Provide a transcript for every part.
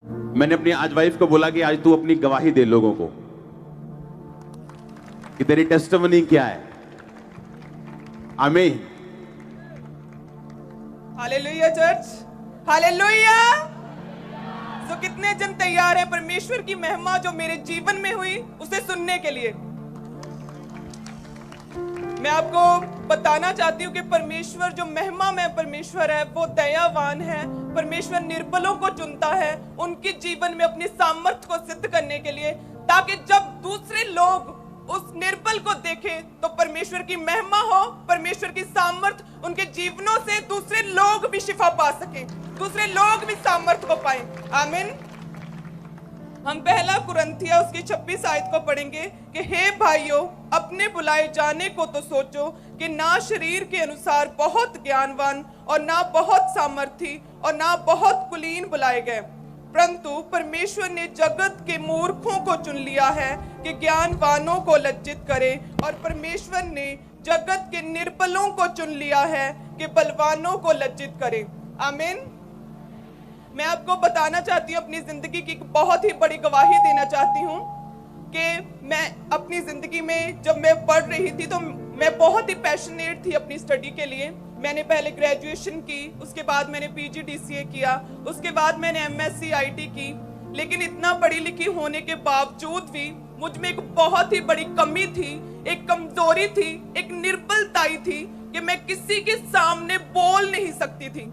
मैंने अपनी आज वाइफ को बोला कि आज तू अपनी गवाही दे लोगों को कि तेरी टेस्टिमनी क्या है। आमीन। Hallelujah church, hallelujah. तो कितने जन तैयार हैं परमेश्वर की महिमा जो मेरे जीवन में हुई उसे सुनने के लिए? मैं आपको बताना चाहती हूँ कि परमेश्वर जो महिमा में परमेश्वर है वो दयावान है। परमेश्वर निर्बलों को चुनता है उनके जीवन में अपनी सामर्थ्य को सिद्ध करने के लिए, ताकि जब दूसरे लोग उस निर्बल को देखें तो परमेश्वर की महिमा हो, परमेश्वर की सामर्थ्य उनके जीवनों से दूसरे लोग भी शिफा पा सकें, दूसरे लोग भी सामर्थ्य को पाएं। आमीन। हम पहला कुरिन्थियों उसकी 26 आयत को पढ़ेंगे कि हे भाइयों, अपने बुलाए जाने को तो सोचो कि ना शरीर के अनुसार बहुत ज्ञानवान और ना बहुत सामर्थी और ना बहुत कुलीन बुलाए गए, परंतु परमेश्वर ने जगत के मूर्खों को चुन लिया है कि ज्ञानवानों को लज्जित करे, और परमेश्वर ने जगत के निर्बलों को चुन लिया है कि बलवानों को लज्जित करे। आमीन। मैं आपको बताना चाहती हूँ, अपनी जिंदगी की बहुत ही बड़ी गवाही देना चाहती हूँ कि मैं अपनी जिंदगी में जब मैं पढ़ रही थी तो मैं बहुत ही पैशनेट थी अपनी स्टडी के लिए। मैंने पहले ग्रेजुएशन की, उसके बाद मैंने PGDCA किया, उसके बाद मैंने MSc IT की, लेकिन इतना पढ़ी लिखी होने के बावजूद भी मुझ में एक बहुत ही बड़ी कमी थी, एक कमजोरी थी, एक निर्बलताई थी कि मैं किसी के सामने बोल नहीं सकती थी,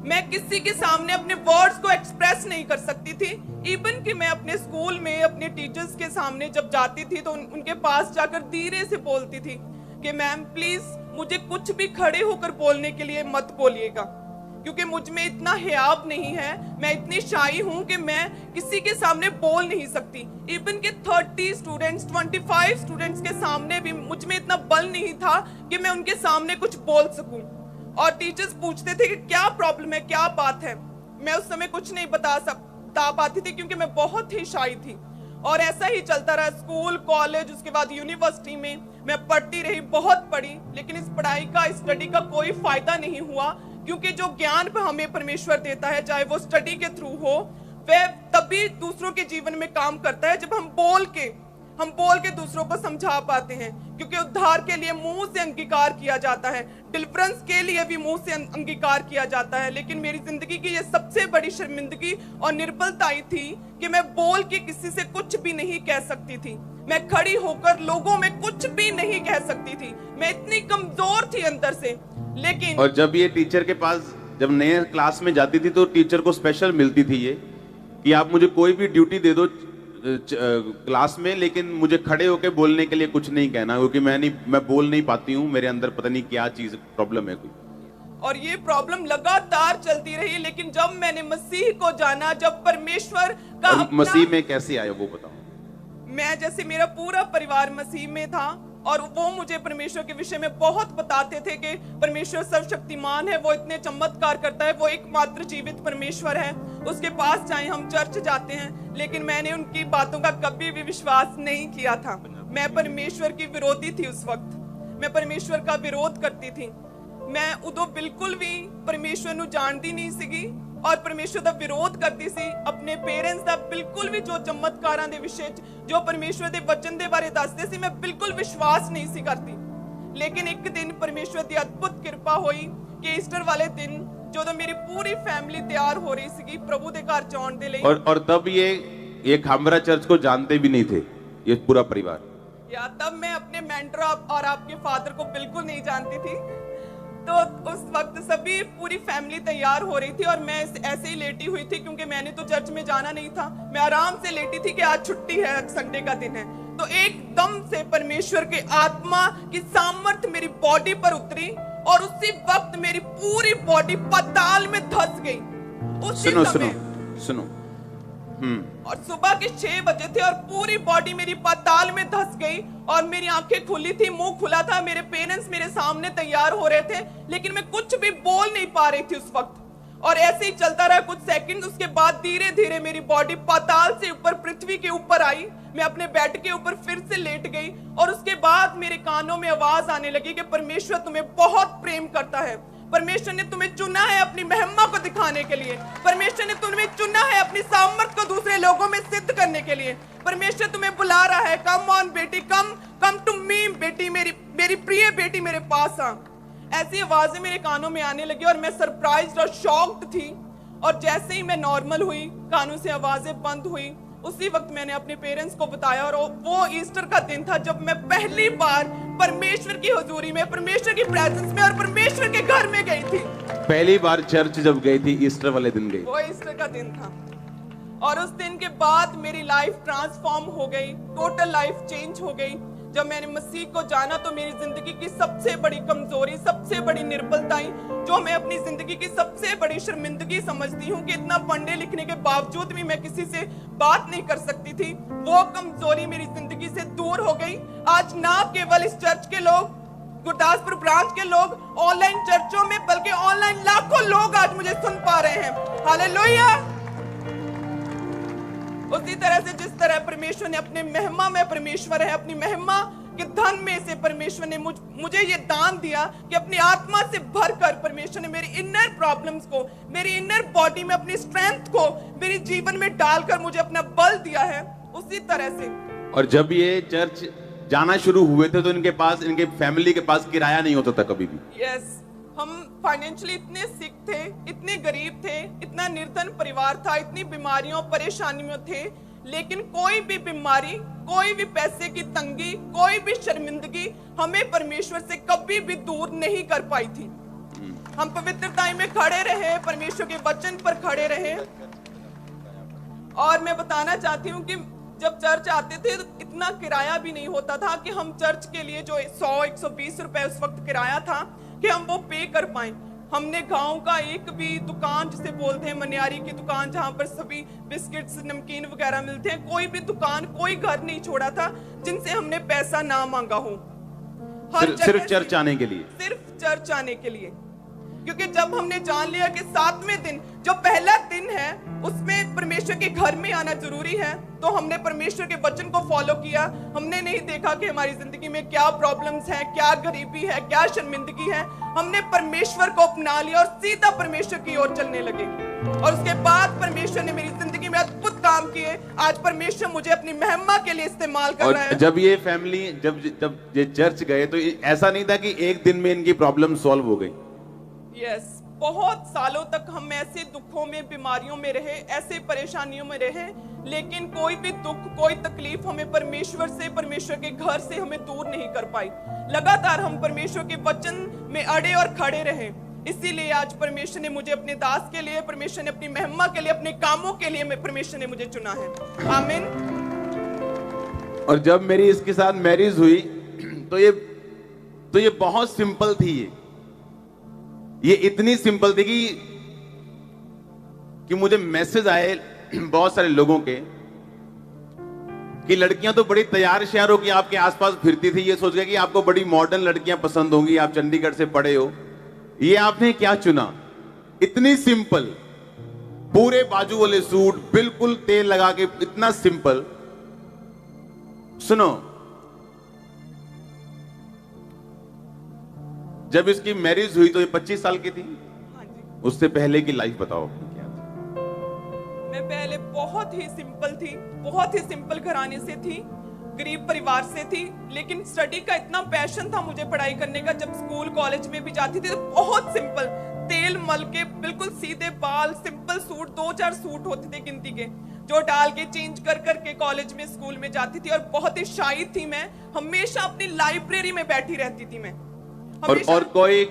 मैं किसी के सामने अपने वर्ड्स को एक्सप्रेस नहीं कर सकती थी। इवन कि मैं अपने स्कूल में अपने टीचर्स के सामने जब जाती थी तो उनके पास जाकर धीरे से बोलती थी कि मैम प्लीज मुझे कुछ भी खड़े होकर बोलने के लिए मत बोलिएगा, क्योंकि मुझ में इतना हियाब नहीं है, मैं इतनी शाई हूं कि मैं किसी के सामने बोल नहीं सकती। इवन के 30 स्टूडेंट्स 25 स्टूडेंट्स के सामने भी मुझ में इतना बल नहीं था कि मैं उनके सामने कुछ बोल सकूं। और टीचर्स पूछते थे कि क्या प्रॉब्लम है, क्या बात है, मैं उस समय कुछ नहीं बता पाती थी क्योंकि मैं बहुत ही शाई थी। और ऐसा ही चलता रहा, स्कूल, कॉलेज, उसके बाद यूनिवर्सिटी में मैं पढ़ती रही, बहुत पढ़ी, लेकिन इस पढ़ाई का, स्टडी का कोई फायदा नहीं हुआ, क्योंकि जो ज्ञान हमें परमेश्वर देता है, चाहे वो स्टडी के थ्रू हो, वह तभी दूसरों के जीवन में काम करता है जब हम बोल के दूसरों को समझा पाते हैं। क्योंकि उद्धार के लिए मुंह से अंगीकार किया जाता है, डिलीवरेंस के लिए भी मुंह से अंगीकार किया जाता है, लेकिन मेरी जिंदगी की ये सबसे बड़ी शर्मिंदगी और निर्बलताई थी कि मैं बोल के किसी से कुछ भी नहीं कह सकती थी, मैं खड़ी होकर लोगों में कुछ भी नहीं कह सकती थी, मैं इतनी कमजोर थी अंदर से। लेकिन और जब ये टीचर के पास जब नए क्लास में जाती थी तो टीचर को स्पेशल मिलती थी ये कि आप मुझे कोई भी ड्यूटी दे दो क्लास में, लेकिन मुझे खड़े होकर बोलने के लिए कुछ नहीं कहना, क्योंकि मैं बोल नहीं पाती हूँ, मेरे अंदर पता नहीं क्या चीज प्रॉब्लम है कोई। और ये प्रॉब्लम लगातार चलती रही, लेकिन जब मैंने मसीह को जाना, जब परमेश्वर का मसीह में कैसे आया वो बताओ। मैं जैसे मेरा पूरा परिवार मसीह में था और वो मुझे परमेश्वर के विषय में बहुत बताते थे कि परमेश्वर सर्वशक्तिमान है, वो इतने चमत्कार करता है, वो एकमात्र जीवित परमेश्वर है, उसके पास जाए, हम चर्च जाते हैं। लेकिन मैंने उनकी बातों का कभी भी विश्वास नहीं किया था। मैं परमेश्वर की विरोधी थी उस वक्त, मैं परमेश्वर का विरोध करती थी। मैं उदो बिल्कुल भी परमेश्वर ਨੂੰ ਜਾਣਦੀ नहीं ਸੀਗੀ और परमेश्वर ਦਾ विरोध करती सी। अपने पेरेंट्स ਦਾ बिल्कुल भी जो चमत्कारां ਦੇ ਵਿਸ਼ੇ जो परमेश्वर ਦੇ वचन ਦੇ ਬਾਰੇ ਦੱਸਦੇ ਸੀ, मैं बिल्कुल विश्वास नहीं सी करती। लेकिन एक दिन परमेश्वर ਦੀ अद्भुत कृपा हुई कि ईस्टर वाले दिन ਜਦੋਂ मेरी पूरी फैमिली तैयार हो रही सी प्रभु के घर जाने के लिए, और तब ये खामरा चर्च को जानते भी नहीं थे ये पूरा परिवार, या तब मैं अपने मेंटर और आपके फादर को बिल्कुल नहीं जानती थी। तो उस वक्त सभी पूरी फैमिली तैयार हो रही थी और मैं ऐसे ही लेटी हुई थी, क्योंकि मैंने तो चर्च में जाना नहीं था, मैं आराम से लेटी थी कि आज छुट्टी है, संडे का दिन है। तो एकदम से परमेश्वर के आत्मा की सामर्थ्य मेरी बॉडी पर उतरी और उसी वक्त मेरी पूरी बॉडी पाताल में धंस गई। उसी समय सुनो और सुबह के 6 बजे थे और पूरी बॉडी मेरी पाताल में धंस गई और मेरी आंखें खुली थी, मुंह खुला था, मेरे पेरेंट्स मेरे सामने तैयार हो रहे थे, लेकिन मैं कुछ भी बोल नहीं पा रही थी उस वक्त। और ऐसे ही चलता रहा कुछ सेकंड, उसके बाद धीरे धीरे मेरी बॉडी पाताल से ऊपर पृथ्वी के ऊपर आई, मैं अपने बेड के ऊपर फिर से लेट गई और उसके बाद मेरे कानों में आवाज आने लगी कि परमेश्वर तुम्हें बहुत प्रेम करता है, परमेश्वर ने तुम्हें चुना है अपनी महिमा को दिखाने के लिए। परमेश्वर ने तुम्हें चुना है अपनी सामर्थ को दूसरे लोगों में सिद्ध करने के लिए। परमेश्वर तुम्हें बुला रहा है, कम ऑन बेटी, कम टू मी बेटी, मेरी प्रिय बेटी मेरे पास आ। ऐसी आवाजें मेरे कानों में आने लगी और मैं सरप्राइज्ड और शॉक्ड थी। और जैसे ही मैं नॉर्मल हुई, कानों से आवाजें बंद हुई, उसी वक्त मैंने अपने पेरेंट्स को बताया। और वो ईस्टर का दिन था जब मैं पहली बार परमेश्वर की हुजूरी में, परमेश्वर की प्रेजेंस में और परमेश्वर के घर में गई थी। पहली बार चर्च जब गई थी, ईस्टर वाले दिन गई। वो ईस्टर का दिन था। और उस दिन के बाद मेरी लाइफ ट्रांसफॉर्म हो गई, टोटल लाइफ चेंज हो गई। जब मैंने मसीह को जाना तो मेरी जिंदगी की सबसे बड़ी कमजोरी, सबसे बड़ी निर्बलताएं, जो मैं अपनी जिंदगी की सबसे बड़ी शर्मिंदगी समझती हूँ कि इतना पढ़ने लिखने के बावजूद भी मैं किसी से बात नहीं कर सकती थी, वो कमजोरी मेरी जिंदगी से दूर हो गई। आज ना केवल इस चर्च के लोग, गुरदासपुर ब्रांच के लोग, ऑनलाइन चर्चों में, बल्कि ऑनलाइन लाखों लोग आज मुझे सुन पा रहे हैं। हालेलुया। उसी तरह से जिस तरह परमेश्वर ने अपने महिमा में, परमेश्वर है, अपनी महिमा के धन में से परमेश्वर ने मुझे ये दान दिया कि अपनी आत्मा से भरकर परमेश्वर ने मेरी इनर प्रॉब्लम्स को, मेरी इनर बॉडी में अपनी स्ट्रेंथ को मेरे जीवन में डालकर मुझे अपना बल दिया है। उसी तरह से और जब ये चर्च जाना शुरू हुए थे तो इनके पास, इनके फैमिली के पास किराया नहीं होता था कभी भी। यस, हम फाइनेंशियली इतने सिक थे, इतने गरीब थे, इतना निर्धन परिवार था, इतनी बीमारियों परेशानी में थे, लेकिन कोई भी बीमारी, कोई भी पैसे की तंगी, कोई भी शर्मिंदगी हमें परमेश्वर से कभी भी दूर नहीं कर पाई थी। हम पवित्रता में खड़े रहे, परमेश्वर के वचन पर खड़े रहे। और मैं बताना चाहती हूँ कि जब चर्च आते थे तो इतना किराया भी नहीं होता था कि हम चर्च के लिए जो 100-120 रुपए उस वक्त किराया था कि हम वो पे कर पाए। हमने गांव का एक भी दुकान, जिसे बोलते हैं मनियारी की दुकान, जहां पर सभी बिस्किट्स, नमकीन वगैरह मिलते हैं, कोई भी दुकान, कोई घर नहीं छोड़ा था जिनसे हमने पैसा ना मांगा हो। सिर्फ चर्च आने के लिए, सिर्फ चर्च आने के लिए। क्योंकि जब हमने जान लिया कि 7वें दिन, जो पहला दिन है, उसमें परमेश्वर के घर में आना जरूरी है, तो हमने परमेश्वर के वचन को फॉलो किया। हमने नहीं देखा कि हमारी जिंदगी में क्या प्रॉब्लम्स हैं, क्या गरीबी है, क्या शर्मिंदगी है। हमने परमेश्वर को अपना लिया और सीधा परमेश्वर की ओर चलने लगे। और उसके बाद परमेश्वर ने मेरी जिंदगी में अद्भुत काम किए। आज परमेश्वर मुझे अपनी महिमा के लिए इस्तेमाल कर रहा है। जब ये फैमिली, जब ये चर्च गए तो ऐसा नहीं था कि एक दिन में इनकी प्रॉब्लम सॉल्व हो गई। यस, बहुत सालों तक हम ऐसे दुखों में, बीमारियों में रहे, ऐसे परेशानियों में रहे, लेकिन कोई भी दुख, कोई तकलीफ हमें परमेश्वर से, परमेश्वर के घर से हमें दूर नहीं कर पाई। लगातार हम परमेश्वर के वचन में अड़े और खड़े रहे। इसीलिए आज परमेश्वर ने मुझे अपने दास के लिए, परमेश्वर ने अपनी महिमा के लिए, अपने कामों के लिए परमेश्वर ने मुझे चुना है। आमीन। और जब मेरी इसके साथ मैरिज हुई तो ये बहुत सिंपल थी। ये इतनी सिंपल थी कि मुझे मैसेज आए बहुत सारे लोगों के कि लड़कियां तो बड़ी तैयार श्यार हो कि आपके आसपास फिरती थी, ये सोच गया कि आपको बड़ी मॉडर्न लड़कियां पसंद होंगी, आप चंडीगढ़ से पढ़े हो, ये आपने क्या चुना। इतनी सिंपल, पूरे बाजू वाले सूट, बिल्कुल तेल लगा के, इतना सिंपल। सुनो, जब इसकी मैरिज हुई तो ये 25 साल की थी। हाँ जी। उससे पहले की लाइफ बताओ क्या थी? मैं पहले बहुत ही सिंपल थी, बहुत ही सिंपल घराने से थी, गरीब परिवार से थी, लेकिन स्टडी का इतना पैशन था मुझे पढ़ाई करने का। जब स्कूल कॉलेज में भी जाती थी तो बहुत सिंपल, तेल मल के, बिल्कुल सीधे बाल, सिंपल सूट, 2-4 सूट होते थे गिनती के, जो डाल के चेंज कर करके कॉलेज में, स्कूल में जाती थी। और बहुत ही शाई थी मैं, हमेशा अपनी लाइब्रेरी में बैठी रहती थी मैं। और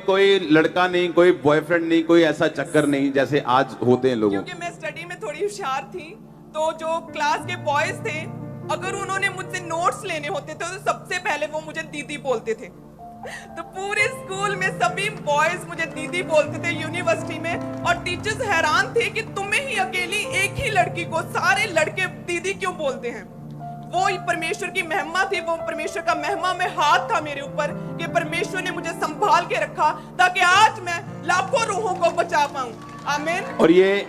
कोई लड़का नहीं, कोई बॉयफ्रेंड नहीं, कोई ऐसा चक्कर नहीं जैसे आज होते हैं लोगों। क्योंकि मैं स्टडी में थोड़ी होशियार थी, तो जो क्लास के बॉयज थे, अगर उन्होंने मुझसे नोट्स लेने होते थे तो सबसे पहले वो मुझे दीदी बोलते थे। तो पूरे स्कूल में सभी बॉयज मुझे दीदी बोलते थे, यूनिवर्सिटी में। और टीचर्स हैरान थे कि तुम्हें ही अकेली एक ही लड़की को सारे लड़के दीदी क्यों बोलते हैं। वो परमेश्वर की महिमा थी, वो परमेश्वर का महिमा में हाथ था मेरे ऊपर कि परमेश्वर ने मुझे संभाल के रखा ताकि आज मैं लाखों रूहों को बचा पाऊं। आमीन। और ये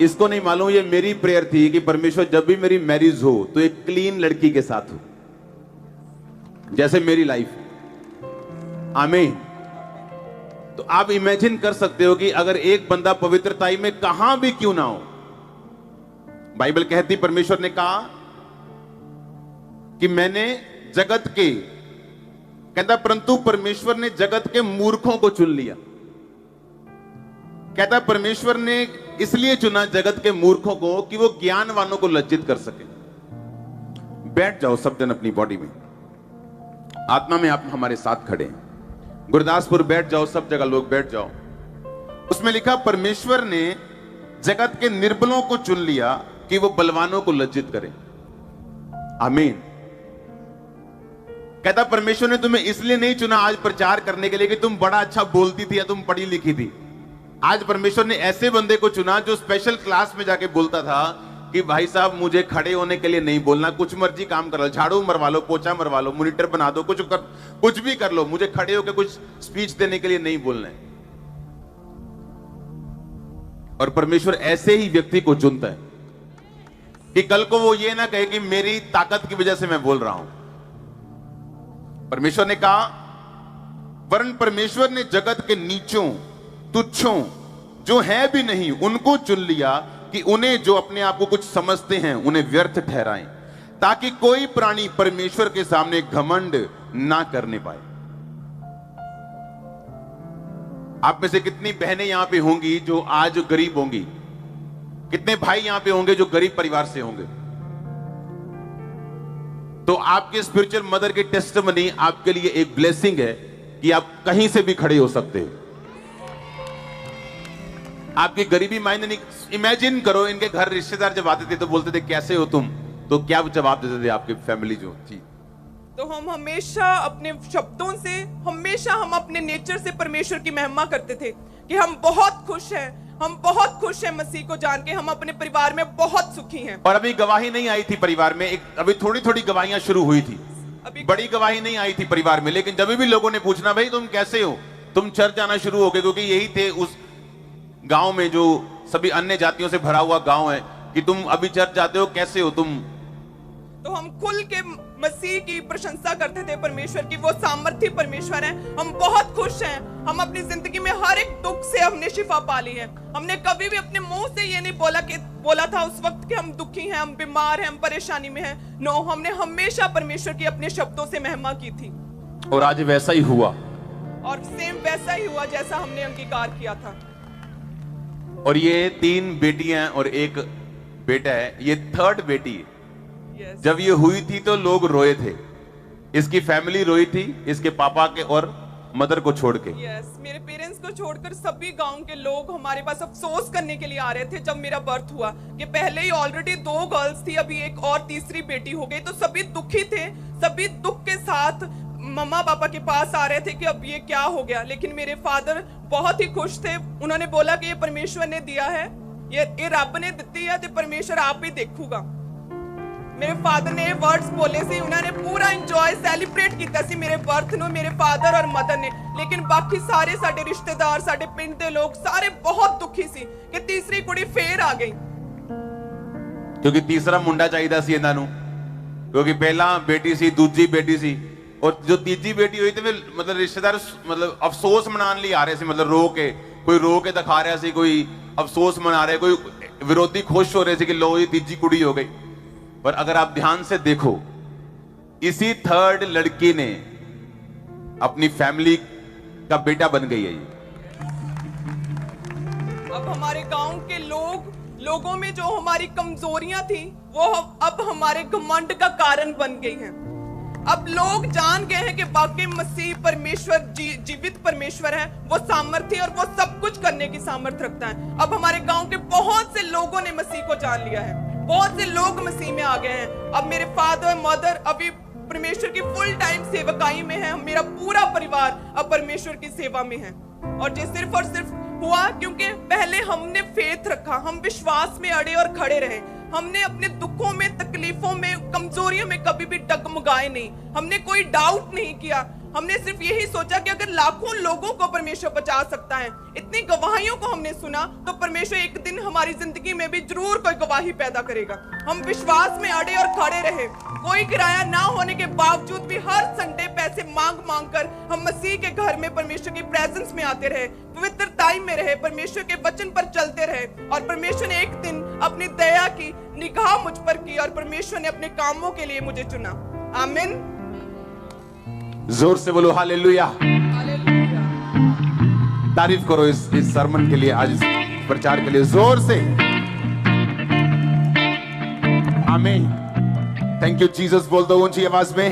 इसको नहीं मालूम, ये मेरी प्रेयर थी कि परमेश्वर जब भी मेरी मैरिज हो तो एक क्लीन लड़की के साथ हो, जैसे मेरी लाइफ। आमीन। तो आप इमेजिन कर सकते हो कि अगर एक बंदा पवित्रताई में कहां भी क्यों ना हो, बाइबल कहती परमेश्वर ने कहा कि मैंने जगत के, कहता परंतु परमेश्वर ने जगत के मूर्खों को चुन लिया। कहता परमेश्वर ने इसलिए चुना जगत के मूर्खों को कि वो ज्ञानवानों को लज्जित कर सके। बैठ जाओ सब जन अपनी बॉडी में, आत्मा में आप हमारे साथ खड़े हैं। गुरदासपुर बैठ जाओ, सब जगह लोग बैठ जाओ। उसमें लिखा परमेश्वर ने जगत के निर्बलों को चुन लिया कि वो बलवानों को लज्जित करें। आमीन। कहता परमेश्वर ने तुम्हें इसलिए नहीं चुना आज प्रचार करने के लिए कि तुम बड़ा अच्छा बोलती थी या तुम पढ़ी लिखी थी। आज परमेश्वर ने ऐसे बंदे को चुना जो स्पेशल क्लास में जाके बोलता था कि भाई साहब मुझे खड़े होने के लिए नहीं बोलना, कुछ मर्जी काम कर लो, झाड़ू मरवा लो, पोछा मरवा लो, मॉनिटर बना दो, कुछ भी कर लो, मुझे खड़े होकर कुछ स्पीच देने के लिए नहीं बोलना है। और परमेश्वर ऐसे ही व्यक्ति को चुनता है कि कल को वो ये ना कहे कि मेरी ताकत की वजह से मैं बोल रहा हूं। परमेश्वर ने कहा, वरन परमेश्वर ने जगत के नीचों तुच्छों जो है भी नहीं उनको चुन लिया कि उन्हें जो अपने आप को कुछ समझते हैं उन्हें व्यर्थ ठहराएं, ताकि कोई प्राणी परमेश्वर के सामने घमंड ना करने पाए। आप में से कितनी बहनें यहां पे होंगी जो आज गरीब होंगी, कितने भाई यहां पे होंगे जो गरीब परिवार से होंगे। तो आपके स्पिरिचुअल मदर की टेस्टिमनी आपके लिए एक ब्लेसिंग है कि आप कहीं से भी खड़े हो सकते हैं। आपकी गरीबी मायने नहीं। इमेजिन करो, इनके घर रिश्तेदार जब आते थे तो बोलते थे कैसे हो तुम, तो क्या जवाब देते थे आपकी फैमिली जो थी? तो हम हमेशा अपने शब्दों से, हमेशा हम अपने नेचर से परमेश्वर की महिमा करते थे कि हम बहुत खुश हैं, हम बहुत खुश हैं मसीह को जान के, हम अपने परिवार में बहुत सुखी हैं। और अभी गवाही नहीं आई थी परिवार में, अभी थोड़ी थोड़ी गवाहियां शुरू हुई थी, अभी बड़ी गवाही नहीं आई थी परिवार में। लेकिन जब भी लोगों ने पूछना भाई तुम कैसे हो, तुम चर्च आना शुरू हो गए, क्योंकि यही थे उस गांव में जो सभी अन्य जातियों से भरा हुआ गांव है कि तुम अभी चर्च जाते हो, कैसे हो तुम। तो हम खुल के मसीह की प्रशंसा करते थे परमेश्वर की, वो सामर्थ्य परमेश्वर है। हम बहुत खुश हैं, हम अपनी जिंदगी में हर एक दुख से हमने शिफा पा ली है। हमने कभी भी अपने मुंह से ये नहीं बोला था उस वक्त कि हम दुखी हैं, हम बीमार हैं, हम परेशानी में हैं। नो, हमने हमेशा परमेश्वर की अपने शब्दों से महिमा की थी। और आज वैसा ही हुआ, और सेम वैसा ही हुआ जैसा हमने अंगीकार किया था। और ये 3 बेटियां और एक बेटा है, ये 3rd बेटी है। yes. जब ये हुई थी तो लोग रोए थे, इसकी फैमिली रोई थी, इसके पापा के और मदर को छोड़ के। yes. मेरे पेरेंट्स को छोड़कर सभी गांव के लोग हमारे पास अफसोस करने के लिए आ रहे थे जब मेरा बर्थ हुआ कि पहले ही ऑलरेडी 2 गर्ल्स थी, अभी एक और तीसरी बेटी हो गई। तो सभी दुखी थे, सभी दुख के साथ मम्मा पापा के पास आ रहे थे कि अब ये क्या हो गया। लेकिन मेरे फादर बहुत ही खुश थे, उन्होंने बोला कि ये परमेश्वर ने दिया है, ये रब ने दी है, तो परमेश्वर आप ही देखूगा। मेरे फादर ने वर्ड्स बोले सी, उन्होंने पूरा इंजॉय सेलिब्रेट किया सी मेरे बर्थ नु, मेरे फादर और मदर ने। लेकिन बाकी सारे साडे रिश्तेदार, साडे पिंड दे लोग सारे बहुत दुखी सी कि तीसरी कुड़ी फेर आ गई, क्योंकि तीसरा मुंडा चाहिए सी इन्हां नूं, क्योंकि पहला बेटी सी, दूजी बेटी सी, और जो तीजी बेटी हुई तो मतलब रिश्तेदार मतलब अफसोस मनाने लिए आ रहे थे, मतलब रो के, कोई रो के दिखा रहा सी, कोई अफसोस मना रहे, कोई विरोधी खुश हो रहे थे कि लो ये तीजी कुड़ी हो गई। पर अगर आप ध्यान से देखो, इसी 3rd लड़की ने अपनी फैमिली का बेटा बन गई है। अब हमारे गांव के लोगों में जो हमारी कमजोरियां थी वो अब हमारे घमंड का कारण बन गई हैं। अब लोग जान गए हैं कि बाकी मसीह परमेश्वर जीवित परमेश्वर है, वो सामर्थ्य और वो सब कुछ करने की सामर्थ्य रखता है। अब हमारे गांव के बहुत से लोगों ने मसीह को जान लिया है, बहुत से लोग मसीह में आ गए हैं। अब मेरे फादर मदर अभी परमेश्वर की फुल टाइम सेवकाई में है, मेरा पूरा परिवार अब परमेश्वर की सेवा में है। और ये सिर्फ और सिर्फ हुआ क्योंकि पहले हमने फेथ रखा, हम विश्वास में अड़े और खड़े रहे। हमने अपने दुखों में, तकलीफों में, कमजोरियों में कभी भी डगमगाए नहीं, हमने कोई डाउट नहीं किया। हमने सिर्फ यही सोचा कि अगर लाखों लोगों को परमेश्वर बचा सकता है, इतनी गवाहियों को हमने सुना, तो परमेश्वर एक दिन हमारी जिंदगी में भी जरूर कोई गवाही पैदा करेगा। हम विश्वास में अड़े और खड़े रहे। कोई किराया ना होने के बावजूद भी हर संडे पैसे मांग मांग कर हम मसीह के घर में परमेश्वर की प्रेजेंस में आते रहे, पवित्रताई में रहे, परमेश्वर के वचन पर चलते रहे, और परमेश्वर ने एक दिन अपनी दया की निगाह मुझ पर की और परमेश्वर ने अपने कामों के लिए मुझे चुना। आमीन। जोर से बोलो हालेलुया। तारीफ करो इस सरमन के लिए, आज इस प्रचार के लिए जोर से। आमीन। थैंक यू जीसस बोल दो ऊंची आवाज में।